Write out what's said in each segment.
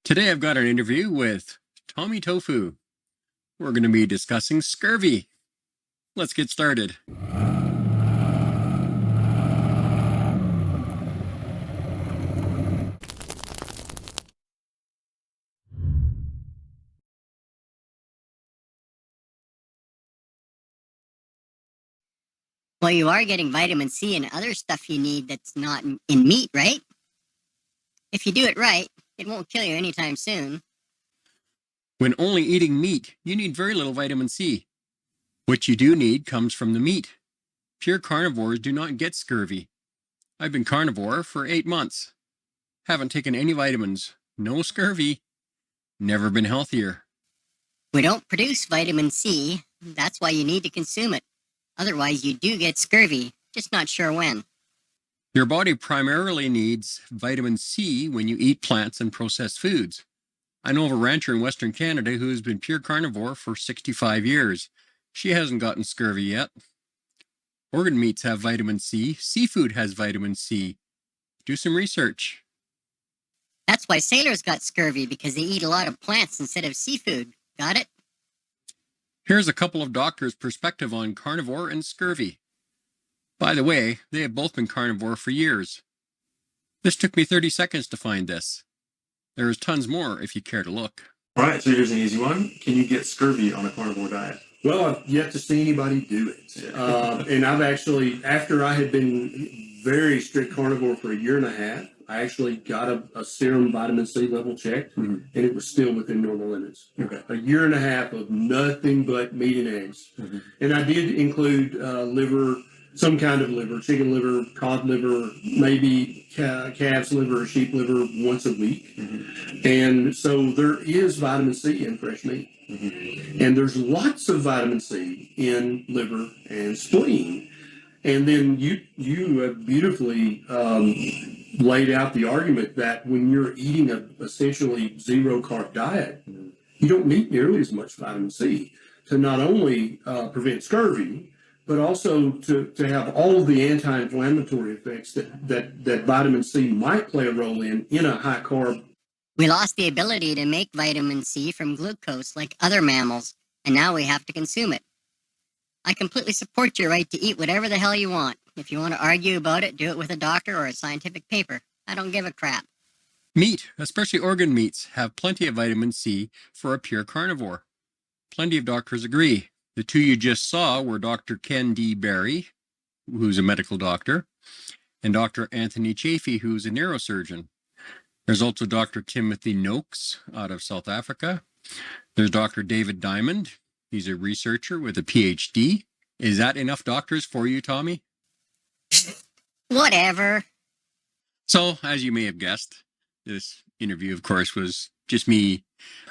Today I've got an interview with Tommy Tofu. We're going to be discussing scurvy. Let's get started. Well, you are getting vitamin C and other stuff you need that's not in meat, right? If you do it right, it won't kill you anytime soon. When only eating meat, you need very little vitamin C. What you do need comes from the meat. Pure carnivores do not get scurvy. I've been carnivore for 8 months. Haven't taken any vitamins. No scurvy. Never been healthier. We don't produce vitamin C. That's why you need to consume it. Otherwise, you do get scurvy, just not sure when. Your body primarily needs vitamin C when you eat plants and processed foods. I know of a rancher in Western Canada who has been pure carnivore for 65 years. She hasn't gotten scurvy yet. Organ meats have vitamin C. Seafood has vitamin C. Do some research. That's why sailors got scurvy, because they eat a lot of plants instead of seafood. Got it? Here's a couple of doctors' perspective on carnivore and scurvy. By the way, they have both been carnivore for years. This took me 30 seconds to find this. There is tons more if you care to look. All right, so here's an easy one. Can you get scurvy on a carnivore diet? Well, I've yet to see anybody do it. And I've actually, after I had been very strict carnivore for a year and a half, I actually got a serum vitamin C level checked, and it was still within normal limits. Okay. A year and a half of nothing but meat and eggs. And I did include liver, some kind of liver, chicken liver, cod liver, maybe calf's liver or sheep liver once a week. And so there is vitamin C in fresh meat. And there's lots of vitamin C in liver and spleen. And then you have beautifully laid out the argument that when you're eating a essentially zero carb diet, you don't need nearly as much vitamin C to not only prevent scurvy, but also to have all of the anti-inflammatory effects that vitamin C might play a role in a high carb. We lost the ability to make vitamin C from glucose like other mammals, and now we have to consume it. I completely support your right to eat whatever the hell you want. If you want to argue about it, do it with a doctor or a scientific paper. I don't give a crap. Meat, especially organ meats, have plenty of vitamin C for a pure carnivore. Plenty of doctors agree. The two you just saw were Dr. Ken D. Barry, who's a medical doctor, and Dr. Anthony Chafee, who's a neurosurgeon. There's also Dr. Timothy Noakes out of South Africa. There's Dr. David Diamond. He's a researcher with a PhD. Is that enough doctors for you, Tommy? Whatever. So, as you may have guessed, this interview, of course, was just me.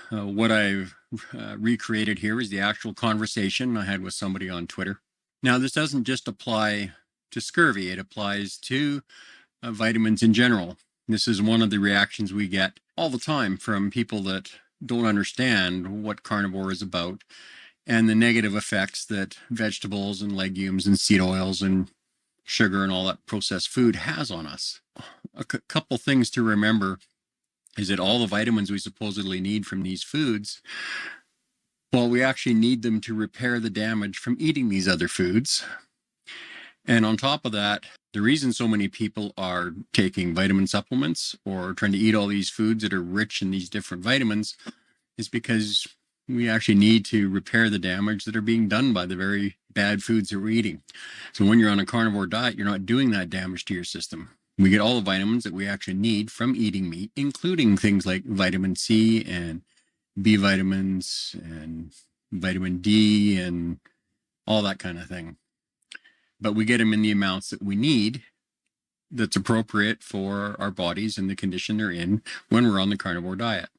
What I've recreated here is the actual conversation I had with somebody on Twitter. Now, this doesn't just apply to scurvy. It applies to vitamins in general. This is one of the reactions we get all the time from people that don't understand what carnivore is about and the negative effects that vegetables and legumes and seed oils and sugar and all that processed food has on us. A couple things to remember is that all the vitamins we supposedly need from these foods, well, we actually need them to repair the damage from eating these other foods. And on top of that, the reason so many people are taking vitamin supplements or trying to eat all these foods that are rich in these different vitamins is because we actually need to repair the damage that are being done by the very bad foods that we're eating. So when you're on a carnivore diet, you're not doing that damage to your system. We get all the vitamins that we actually need from eating meat, including things like vitamin C and B vitamins and vitamin D and all that kind of thing. But we get them in the amounts that we need that's appropriate for our bodies and the condition they're in when we're on the carnivore diet.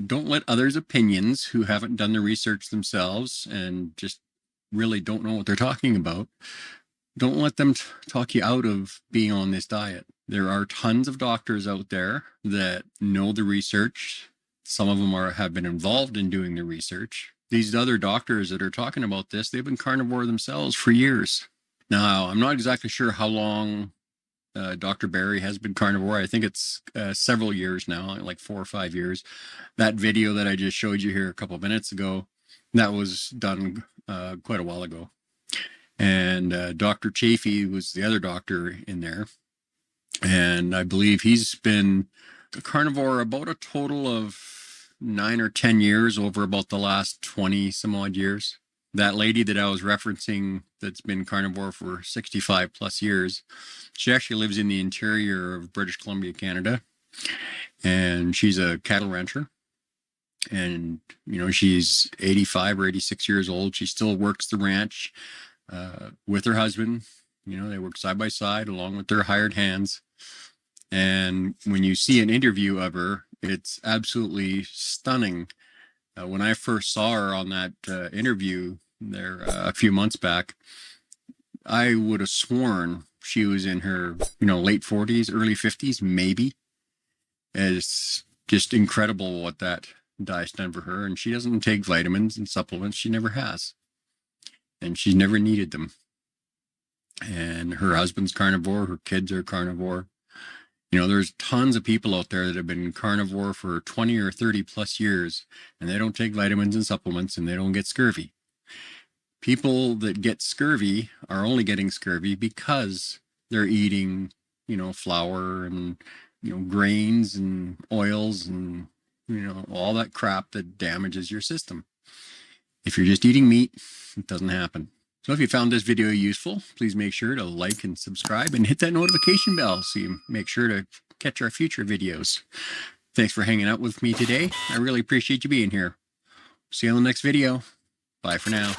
Don't let others' opinions who haven't done the research themselves and just really don't know what they're talking about, don't let them talk you out of being on this diet. There are tons of doctors out there that know the research. Some of them have been involved in doing the research. These other doctors that are talking about this, they've been carnivore themselves for years. Now, I'm not exactly sure how long Dr. Barry has been carnivore. I think it's several years now, like 4 or 5 years. That video that I just showed you here a couple of minutes ago, that was done quite a while ago. And Dr. Chafee was the other doctor in there. And I believe he's been a carnivore about a total of 9 or 10 years over about the last 20 some odd years. That lady that I was referencing that's been carnivore for 65 plus years, she actually lives in the interior of British Columbia, Canada. And she's a cattle rancher. And, you know, she's 85 or 86 years old. She still works the ranch with her husband. You know, they work side by side along with their hired hands. And when you see an interview of her, it's absolutely stunning. When I first saw her on that interview there a few months back, I would have sworn she was in her, you know, late 40s, early 50s, maybe. It's just incredible what that diet's done for her. And she doesn't take vitamins and supplements. She never has. And she's never needed them. And her husband's carnivore. Her kids are carnivore. You know, there's tons of people out there that have been carnivore for 20 or 30 plus years, and they don't take vitamins and supplements, and they don't get scurvy. People that get scurvy are only getting scurvy because they're eating, you know, flour and, you know, grains and oils and, you know, all that crap that damages your system. If you're just eating meat, it doesn't happen. So if you found this video useful, please make sure to like and subscribe and hit that notification bell so you make sure to catch our future videos. Thanks for hanging out with me today. I really appreciate you being here. See you on the next video. Bye for now.